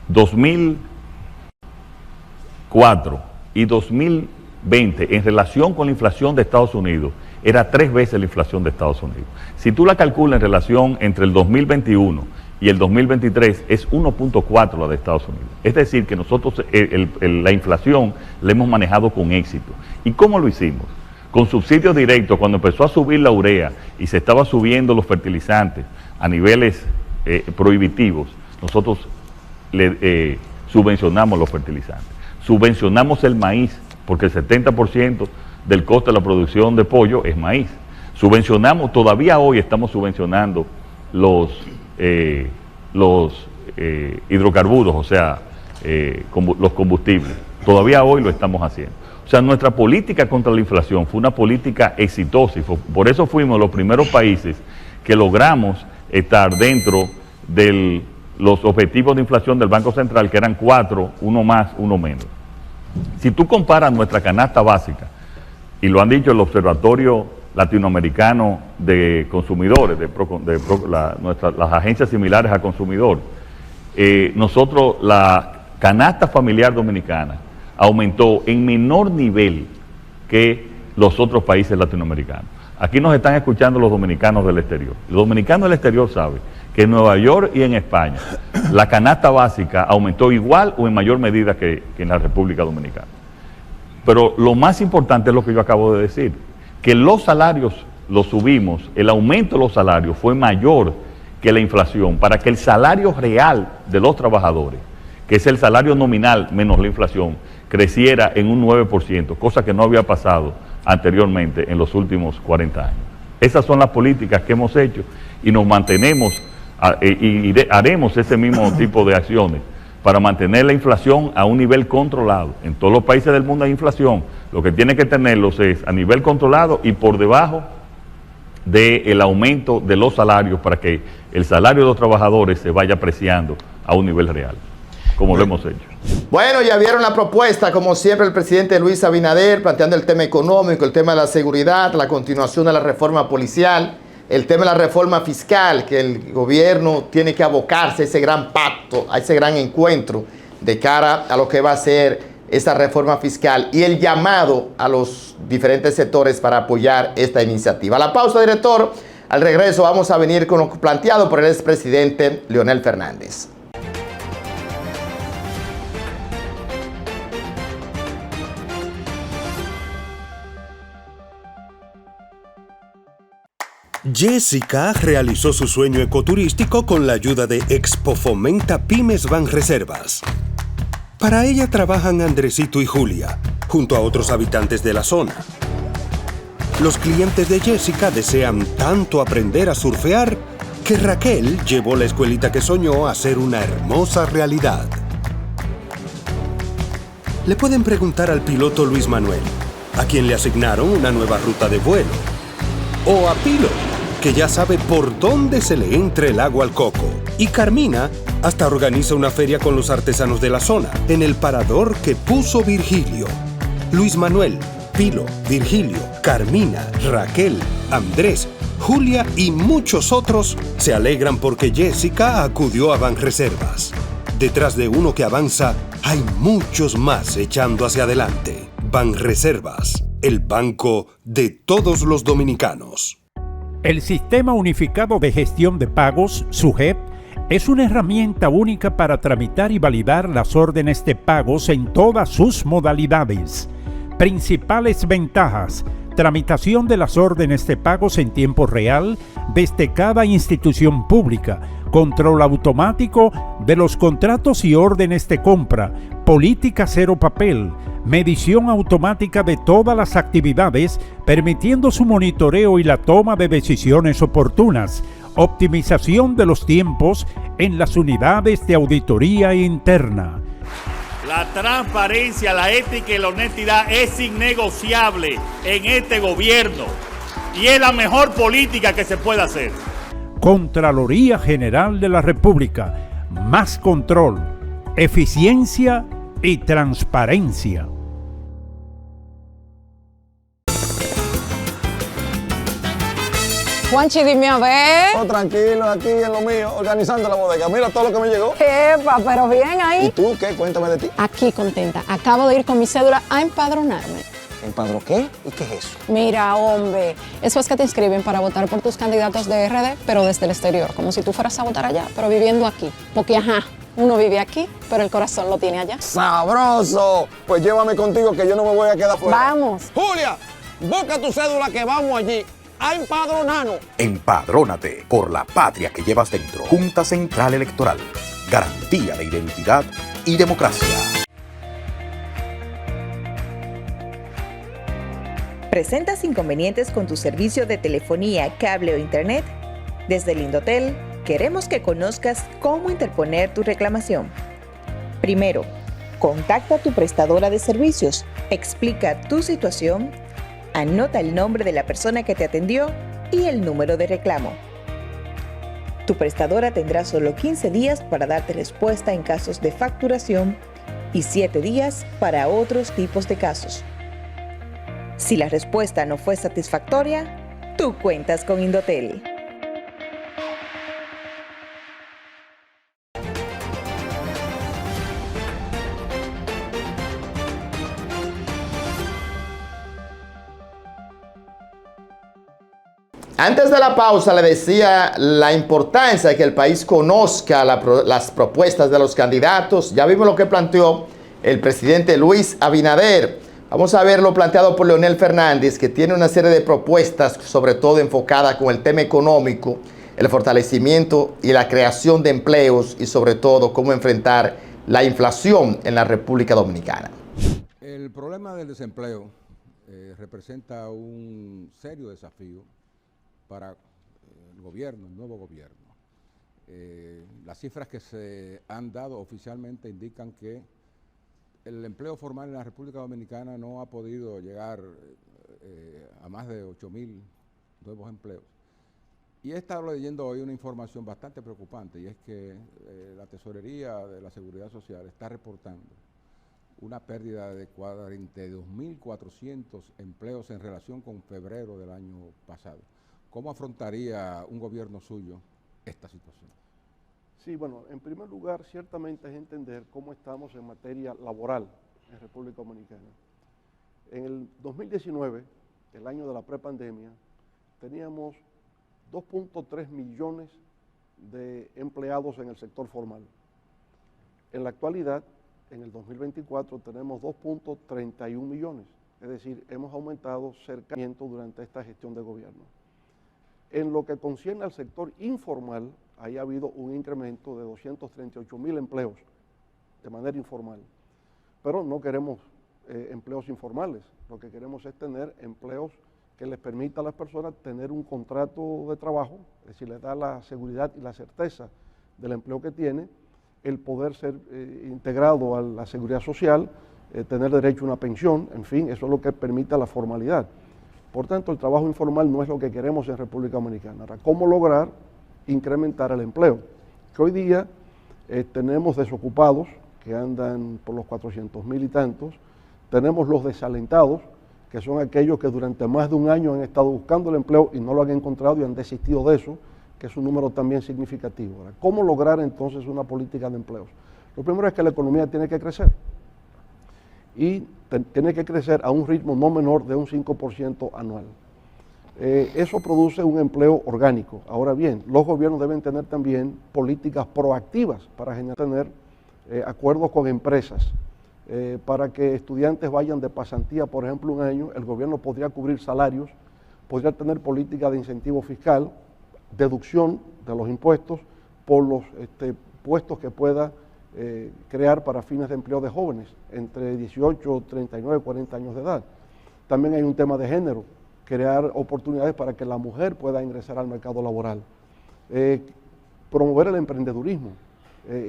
2004 y 2020 en relación con la inflación de Estados Unidos, era 3 veces la inflación de Estados Unidos. Si tú la calculas en relación entre el 2021 y el 2023, es 1.4 la de Estados Unidos. Es decir, que nosotros la inflación la hemos manejado con éxito. ¿Y cómo lo hicimos? Con subsidios directos, cuando empezó a subir la urea y se estaba subiendo los fertilizantes a niveles prohibitivos, nosotros subvencionamos los fertilizantes. Subvencionamos el maíz, porque el 70% del costo de la producción de pollo es maíz. Subvencionamos, todavía hoy estamos subvencionando los hidrocarburos, o sea, los combustibles. Todavía hoy lo estamos haciendo. O sea, nuestra política contra la inflación fue una política exitosa y por eso fuimos los primeros países que logramos estar dentro de los objetivos de inflación del Banco Central, que eran 4, uno más, uno menos. Si tú comparas nuestra canasta básica, y lo han dicho el Observatorio Latinoamericano de Consumidores, las agencias similares a consumidor, nosotros, la canasta familiar dominicana aumentó en menor nivel que los otros países latinoamericanos. Aquí nos están escuchando los dominicanos del exterior. Los dominicanos del exterior saben que en Nueva York y en España la canasta básica aumentó igual o en mayor medida que en la República Dominicana. Pero lo más importante es lo que yo acabo de decir, que los salarios los subimos, el aumento de los salarios fue mayor que la inflación, para que el salario real de los trabajadores, que es el salario nominal menos la inflación, creciera en un 9%, cosa que no había pasado anteriormente en los últimos 40 años. Esas son las políticas que hemos hecho y nos mantenemos y haremos ese mismo tipo de acciones para mantener la inflación a un nivel controlado. En todos los países del mundo hay inflación, lo que tiene que tenerlos es a nivel controlado y por debajo del aumento de los salarios, para que el salario de los trabajadores se vaya apreciando a un nivel real, como lo hemos hecho. Bueno, ya vieron la propuesta, como siempre, el presidente Luis Abinader planteando el tema económico, el tema de la seguridad, la continuación de la reforma policial, el tema de la reforma fiscal, que el gobierno tiene que abocarse a ese gran pacto, a ese gran encuentro de cara a lo que va a ser esta reforma fiscal y el llamado a los diferentes sectores para apoyar esta iniciativa. A la pausa, director. Al regreso vamos a venir con lo planteado por el expresidente Leonel Fernández. Jessica realizó su sueño ecoturístico con la ayuda de Expo Fomenta Pymes Banreservas. Para ella trabajan Andresito y Julia, junto a otros habitantes de la zona. Los clientes de Jessica desean tanto aprender a surfear que Raquel llevó la escuelita que soñó a ser una hermosa realidad. Le pueden preguntar al piloto Luis Manuel, a quien le asignaron una nueva ruta de vuelo. O a Pilo, que ya sabe por dónde se le entra el agua al coco. Y Carmina hasta organiza una feria con los artesanos de la zona, en el parador que puso Virgilio. Luis Manuel, Pilo, Virgilio, Carmina, Raquel, Andrés, Julia y muchos otros se alegran porque Jessica acudió a Banreservas. Detrás de uno que avanza, hay muchos más echando hacia adelante. Banreservas, el banco de todos los dominicanos. El Sistema Unificado de Gestión de Pagos, SUGEP, es una herramienta única para tramitar y validar las órdenes de pagos en todas sus modalidades. Principales ventajas: tramitación de las órdenes de pagos en tiempo real desde cada institución pública, control automático de los contratos y órdenes de compra, política cero papel, medición automática de todas las actividades, permitiendo su monitoreo y la toma de decisiones oportunas, optimización de los tiempos en las unidades de auditoría interna. La transparencia, la ética y la honestidad es innegociable en este gobierno y es la mejor política que se puede hacer. Contraloría General de la República. Más control, eficiencia y transparencia. Juanchi, dime a ver. Oh, tranquilo, aquí en lo mío, organizando la bodega. Mira todo lo que me llegó. Epa, pero bien ahí. ¿Y tú qué? Cuéntame de ti. Aquí contenta. Acabo de ir con mi cédula a empadronarme. ¿Empadro qué? ¿Y qué es eso? Mira, hombre, eso es que te inscriben para votar por tus candidatos de RD, pero desde el exterior, como si tú fueras a votar allá, pero viviendo aquí. Porque, ajá, uno vive aquí, pero el corazón lo tiene allá. ¡Sabroso! Pues llévame contigo que yo no me voy a quedar fuera. Vamos. Julia, busca tu cédula que vamos allí a empadronarnos. Empadrónate por la patria que llevas dentro. Junta Central Electoral. garantía de identidad y democracia. ¿Presentas inconvenientes con tu servicio de telefonía, cable o internet? Desde Lindotel, queremos que conozcas cómo interponer tu reclamación. Primero, contacta a tu prestadora de servicios, explica tu situación, anota el nombre de la persona que te atendió y el número de reclamo. Tu prestadora tendrá solo 15 días para darte respuesta en casos de facturación y 7 días para otros tipos de casos. Si la respuesta no fue satisfactoria, tú cuentas con Indotel. Antes de la pausa le decía la importancia de que el país conozca las propuestas de los candidatos. Ya vimos lo que planteó el presidente Luis Abinader. Vamos a ver lo planteado por Leonel Fernández, que tiene una serie de propuestas, sobre todo enfocadas con el tema económico, el fortalecimiento y la creación de empleos y sobre todo cómo enfrentar la inflación en la República Dominicana. El problema del desempleo representa un serio desafío para el gobierno, el nuevo gobierno. Las cifras que se han dado oficialmente indican que el empleo formal en la República Dominicana no ha podido llegar a más de 8.000 nuevos empleos. Y he estado leyendo hoy una información bastante preocupante, y es que la Tesorería de la Seguridad Social está reportando una pérdida de 42.400 empleos en relación con febrero del año pasado. ¿Cómo afrontaría un gobierno suyo esta situación? Sí, bueno, en primer lugar, ciertamente es entender cómo estamos en materia laboral en República Dominicana. En el 2019, el año de la prepandemia, teníamos 2.3 millones de empleados en el sector formal. En la actualidad, en el 2024, tenemos 2.31 millones, es decir, hemos aumentado cerca de 100 durante esta gestión de gobierno. En lo que concierne al sector informal, ahí ha habido un incremento de 238.000 empleos de manera informal. Pero no queremos empleos informales, lo que queremos es tener empleos que les permita a las personas tener un contrato de trabajo, es decir, les da la seguridad y la certeza del empleo que tiene, el poder ser integrado a la seguridad social, tener derecho a una pensión, en fin, eso es lo que permite la formalidad. Por tanto, el trabajo informal no es lo que queremos en República Dominicana. Ahora, ¿cómo lograr incrementar el empleo? Que hoy día tenemos desocupados, que andan por los 400.000 y tantos, tenemos los desalentados, que son aquellos que durante más de un año han estado buscando el empleo y no lo han encontrado y han desistido de eso, que es un número también significativo. Ahora, ¿cómo lograr entonces una política de empleos? Lo primero es que la economía tiene que crecer. Y tiene que crecer a un ritmo no menor de un 5% anual. Eso produce un empleo orgánico. Ahora bien, los gobiernos deben tener también políticas proactivas para tener acuerdos con empresas, para que estudiantes vayan de pasantía, por ejemplo, un año, el gobierno podría cubrir salarios, podría tener política de incentivo fiscal, deducción de los impuestos por los puestos que pueda crear para fines de empleo de jóvenes entre 18, 39, 40 años de edad. También hay un tema de género, crear oportunidades para que la mujer pueda ingresar al mercado laboral. Promover el emprendedurismo,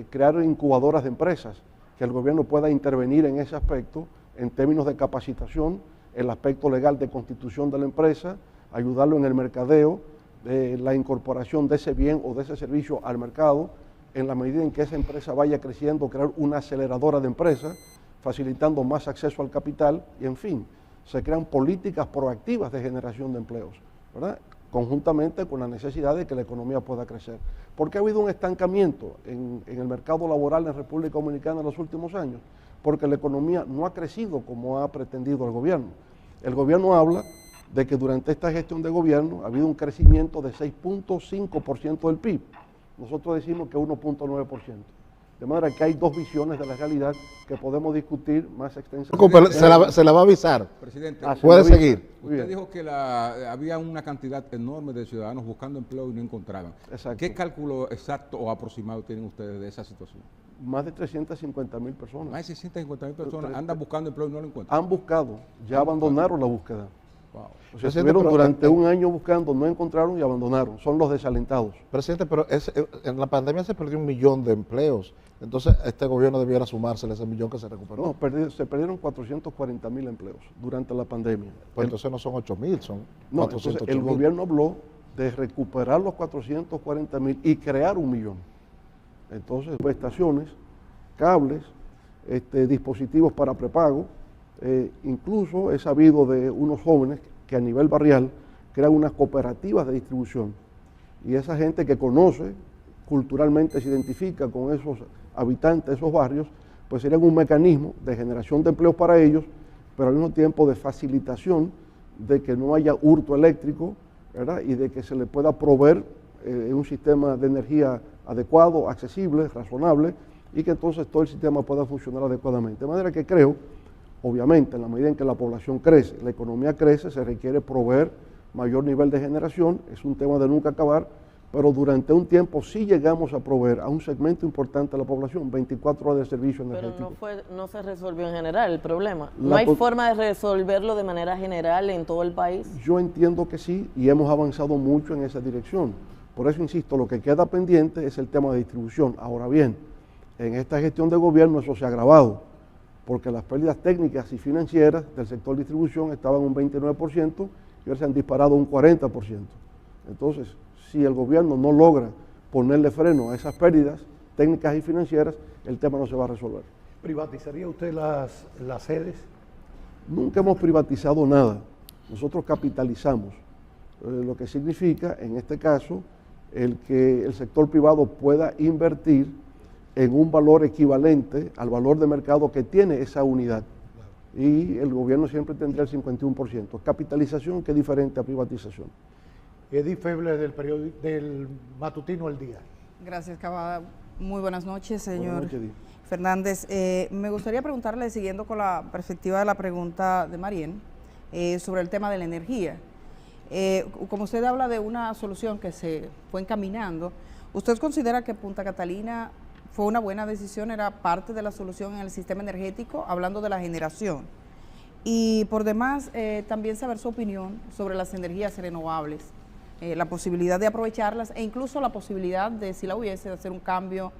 crear incubadoras de empresas, que el gobierno pueda intervenir en ese aspecto en términos de capacitación, el aspecto legal de constitución de la empresa, ayudarlo en el mercadeo, la incorporación de ese bien o de ese servicio al mercado, en la medida en que esa empresa vaya creciendo, crear una aceleradora de empresas, facilitando más acceso al capital y, en fin, se crean políticas proactivas de generación de empleos, ¿verdad? Conjuntamente con la necesidad de que la economía pueda crecer. ¿Por qué ha habido un estancamiento en el mercado laboral en República Dominicana en los últimos años? Porque la economía no ha crecido como ha pretendido el gobierno. El gobierno habla de que durante esta gestión de gobierno ha habido un crecimiento de 6.5% del PIB. Nosotros decimos que 1.9%. De manera que hay dos visiones de la realidad que podemos discutir más extensamente. Se la va a avisar. Presidente, puede seguir. Usted dijo que había una cantidad enorme de ciudadanos buscando empleo y no encontraban. Exacto. ¿Qué cálculo exacto o aproximado tienen ustedes de esa situación? Más de 350.000 personas. Más de 650.000 personas andan buscando empleo y no lo encuentran. Han buscado, ya abandonaron la búsqueda. Wow. O sea, estuvieron durante un año buscando, no encontraron y abandonaron. Son los desalentados. Presidente, pero en la pandemia se perdió 1 millón de empleos. Entonces, este gobierno debiera sumársele ese 1 millón que se recuperó. No, se perdieron 440.000 empleos durante la pandemia. Pues entonces no son 8.000, son 408.000. El gobierno habló de recuperar los 440.000 y crear 1 millón. Entonces, estaciones, cables, dispositivos para prepago. Incluso he sabido de unos jóvenes que a nivel barrial crean unas cooperativas de distribución. Y esa gente que conoce, culturalmente se identifica con esos habitantes de esos barrios, pues serían un mecanismo de generación de empleos para ellos, pero al mismo tiempo de facilitación de que no haya hurto eléctrico, ¿verdad? Y de que se le pueda proveer un sistema de energía adecuado, accesible, razonable, y que entonces todo el sistema pueda funcionar adecuadamente. De manera que creo, obviamente, en la medida en que la población crece, la economía crece, se requiere proveer mayor nivel de generación, es un tema de nunca acabar, pero durante un tiempo sí llegamos a proveer a un segmento importante de la población 24 horas de servicio energético. Pero no se resolvió en general el problema. ¿No hay forma de resolverlo de manera general en todo el país? Yo entiendo que sí, y hemos avanzado mucho en esa dirección. Por eso insisto, lo que queda pendiente es el tema de distribución. Ahora bien, en esta gestión de gobierno eso se ha agravado, porque las pérdidas técnicas y financieras del sector distribución estaban un 29% y ahora se han disparado un 40%. Entonces, si el gobierno no logra ponerle freno a esas pérdidas técnicas y financieras, el tema no se va a resolver. ¿Privatizaría usted las sedes? Nunca hemos privatizado nada. Nosotros capitalizamos, lo que significa, en este caso, el que el sector privado pueda invertir en un valor equivalente al valor de mercado que tiene esa unidad. Y el gobierno siempre tendría el 51%. Capitalización que es diferente a privatización. Edith Feble del matutino El Día. Gracias, Cavada. Muy buenas noches, señor Buenas noches, Edith. Fernández. Me gustaría preguntarle, siguiendo con la perspectiva de la pregunta de Marien, sobre el tema de la energía. Como usted habla de una solución que se fue encaminando, ¿usted considera que Punta Catalina fue una buena decisión, era parte de la solución en el sistema energético, hablando de la generación? Y por demás, también saber su opinión sobre las energías renovables, la posibilidad de aprovecharlas e incluso la posibilidad de, si la hubiese, de hacer un cambio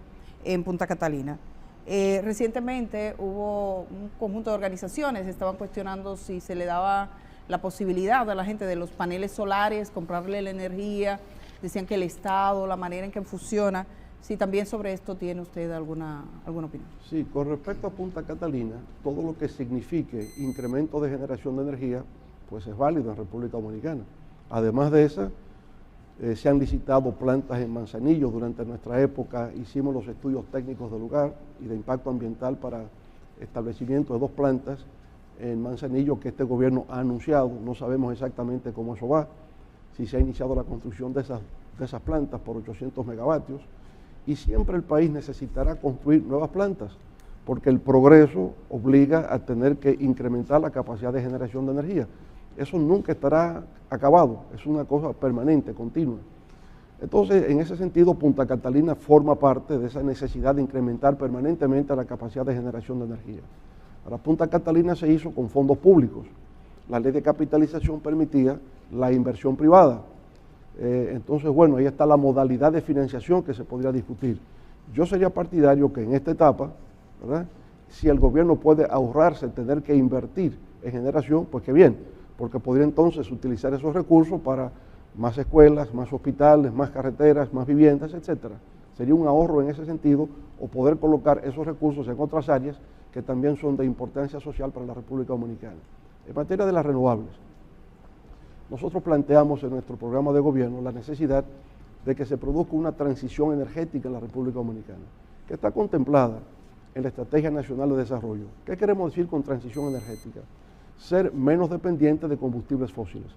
en Punta Catalina. Recientemente hubo un conjunto de organizaciones que estaban cuestionando si se le daba la posibilidad a la gente de los paneles solares, comprarle la energía, decían que el Estado, la manera en que funciona. Si también sobre esto tiene usted alguna opinión. Sí, con respecto a Punta Catalina, todo lo que signifique incremento de generación de energía, pues es válido en República Dominicana. Además de esa, se han licitado plantas en Manzanillo. Durante nuestra época hicimos los estudios técnicos del lugar y de impacto ambiental para establecimiento de 2 plantas en Manzanillo que este gobierno ha anunciado. No sabemos exactamente cómo eso va, si se ha iniciado la construcción de esas plantas por 800 megavatios. Y siempre el país necesitará construir nuevas plantas, porque el progreso obliga a tener que incrementar la capacidad de generación de energía. Eso nunca estará acabado, es una cosa permanente, continua. Entonces, en ese sentido, Punta Catalina forma parte de esa necesidad de incrementar permanentemente la capacidad de generación de energía. Ahora, Punta Catalina se hizo con fondos públicos. La ley de capitalización permitía la inversión privada. Entonces, bueno, ahí está la modalidad de financiación que se podría discutir. Yo sería partidario que en esta etapa, ¿verdad?, si el gobierno puede ahorrarse tener que invertir en generación, pues qué bien, porque podría entonces utilizar esos recursos para más escuelas, más hospitales, más carreteras, más viviendas, etcétera. Sería un ahorro en ese sentido, o poder colocar esos recursos en otras áreas que también son de importancia social para la República Dominicana. En materia de las renovables, nosotros planteamos en nuestro programa de gobierno la necesidad de que se produzca una transición energética en la República Dominicana, que está contemplada en la Estrategia Nacional de Desarrollo. ¿Qué queremos decir con transición energética? Ser menos dependientes de combustibles fósiles,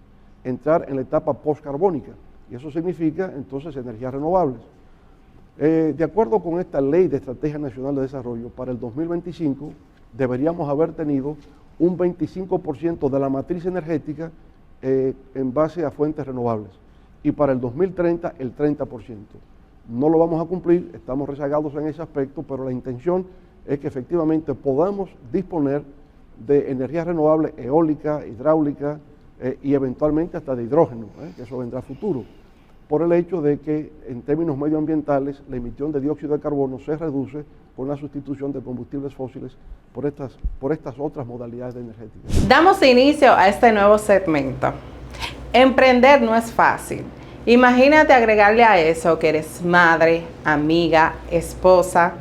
entrar en la etapa postcarbónica, y eso significa entonces energías renovables. De acuerdo con esta Ley de Estrategia Nacional de Desarrollo, para el 2025 deberíamos haber tenido un 25% de la matriz energética en base a fuentes renovables y para el 2030 el 30%. No lo vamos a cumplir, estamos rezagados en ese aspecto, pero la intención es que efectivamente podamos disponer de energía renovable eólica, hidráulica y eventualmente hasta de hidrógeno, que eso vendrá a futuro, por el hecho de que en términos medioambientales la emisión de dióxido de carbono se reduce con la sustitución de combustibles fósiles por estas otras modalidades de energética. Damos inicio a este nuevo segmento. Emprender no es fácil. Imagínate agregarle a eso que eres madre, amiga, esposa.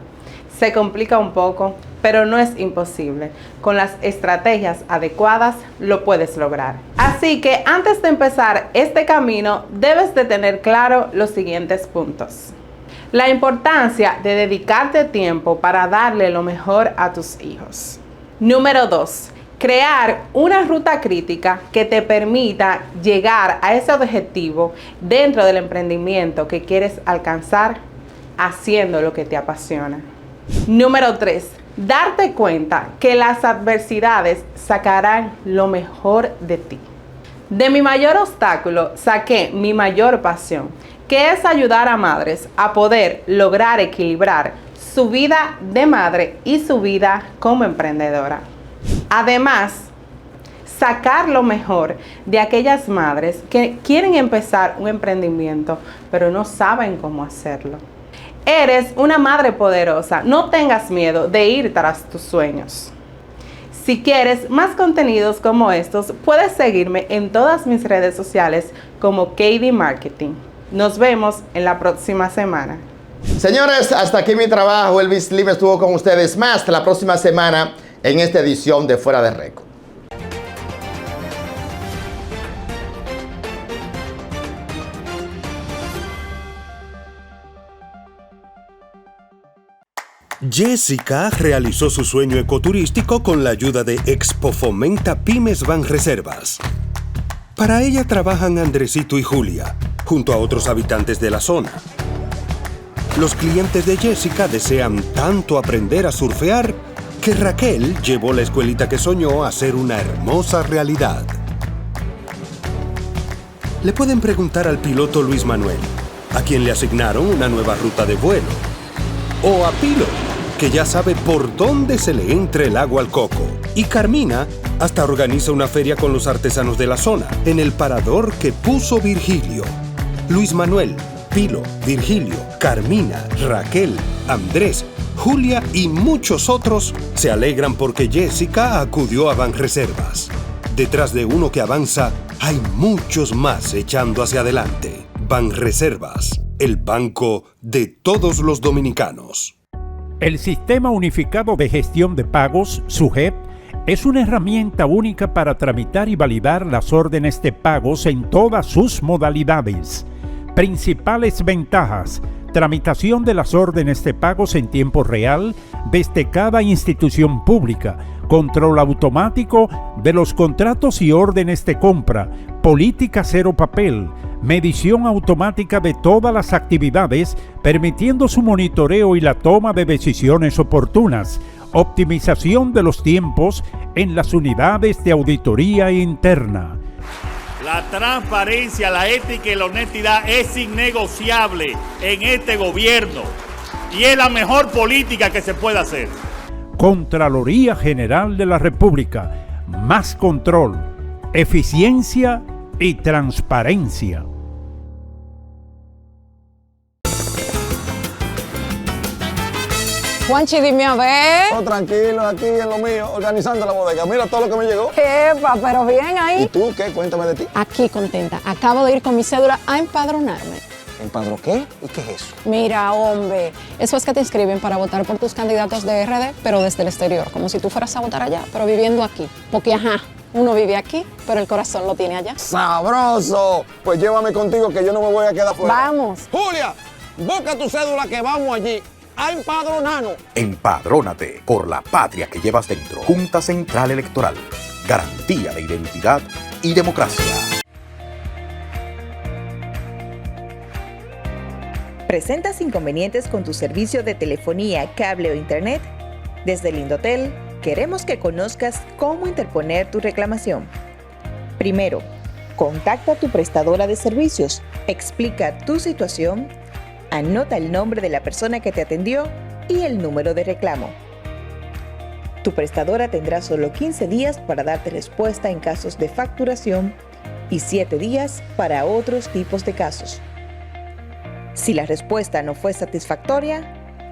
Se complica un poco, pero no es imposible. Con las estrategias adecuadas lo puedes lograr. Así que antes de empezar este camino, debes de tener claro los siguientes puntos. La importancia de dedicarte tiempo para darle lo mejor a tus hijos. Número 2. Crear una ruta crítica que te permita llegar a ese objetivo dentro del emprendimiento que quieres alcanzar haciendo lo que te apasiona. Número 3. Darte cuenta que las adversidades sacarán lo mejor de ti. De mi mayor obstáculo saqué mi mayor pasión, que es ayudar a madres a poder lograr equilibrar su vida de madre y su vida como emprendedora. Además, sacar lo mejor de aquellas madres que quieren empezar un emprendimiento, pero no saben cómo hacerlo. Eres una madre poderosa, no tengas miedo de ir tras tus sueños. Si quieres más contenidos como estos, puedes seguirme en todas mis redes sociales como KD Marketing. Nos vemos en la próxima semana. Señores, hasta aquí mi trabajo. Elvis Lim estuvo con ustedes más hasta la próxima semana en esta edición de Fuera de Récord. Jessica realizó su sueño ecoturístico con la ayuda de Expo Fomenta Pymes Banreservas. Para ella trabajan Andresito y Julia, junto a otros habitantes de la zona. Los clientes de Jessica desean tanto aprender a surfear que Raquel llevó la escuelita que soñó a ser una hermosa realidad. Le pueden preguntar al piloto Luis Manuel, a quien le asignaron una nueva ruta de vuelo, o a Pilo, que ya sabe por dónde se le entra el agua al coco. Y Carmina hasta organiza una feria con los artesanos de la zona, en el parador que puso Virgilio. Luis Manuel, Pilo, Virgilio, Carmina, Raquel, Andrés, Julia y muchos otros se alegran porque Jessica acudió a Banreservas. Detrás de uno que avanza, hay muchos más echando hacia adelante. Banreservas, el banco de todos los dominicanos. El Sistema Unificado de Gestión de Pagos, SUGEP, es una herramienta única para tramitar y validar las órdenes de pagos en todas sus modalidades. Principales ventajas: tramitación de las órdenes de pagos en tiempo real desde cada institución pública, control automático de los contratos y órdenes de compra, política cero papel, medición automática de todas las actividades, permitiendo su monitoreo y la toma de decisiones oportunas, optimización de los tiempos en las unidades de auditoría interna. La transparencia, la ética y la honestidad es innegociable en este gobierno y es la mejor política que se puede hacer. Contraloría General de la República. Más control, eficiencia y transparencia. Juanchi, dime a ver. Oh, tranquilo, aquí en lo mío, organizando la bodega. Mira todo lo que me llegó. Epa, pero bien ahí. ¿Y tú qué? Cuéntame de ti. Aquí contenta. Acabo de ir con mi cédula a empadronarme. ¿Empadrón qué? ¿Y qué es eso? Mira, hombre, eso es que te inscriben para votar por tus candidatos de RD, pero desde el exterior, como si tú fueras a votar allá, pero viviendo aquí. Porque, uno vive aquí, pero el corazón lo tiene allá. ¡Sabroso! Pues llévame contigo que yo no me voy a quedar fuera. Vamos. Julia, busca tu cédula que vamos allí a empadronarnos. Empadrónate por la patria que llevas dentro. Junta Central Electoral. Garantía de identidad y democracia. ¿Presentas inconvenientes con tu servicio de telefonía, cable o internet? Desde Lindotel, queremos que conozcas cómo interponer tu reclamación. Primero, contacta a tu prestadora de servicios, explica tu situación, anota el nombre de la persona que te atendió y el número de reclamo. Tu prestadora tendrá solo 15 días para darte respuesta en casos de facturación y 7 días para otros tipos de casos. Si la respuesta no fue satisfactoria,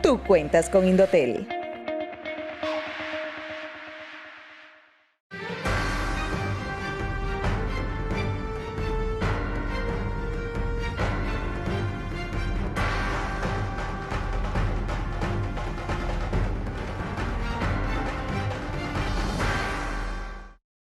tú cuentas con Indotel.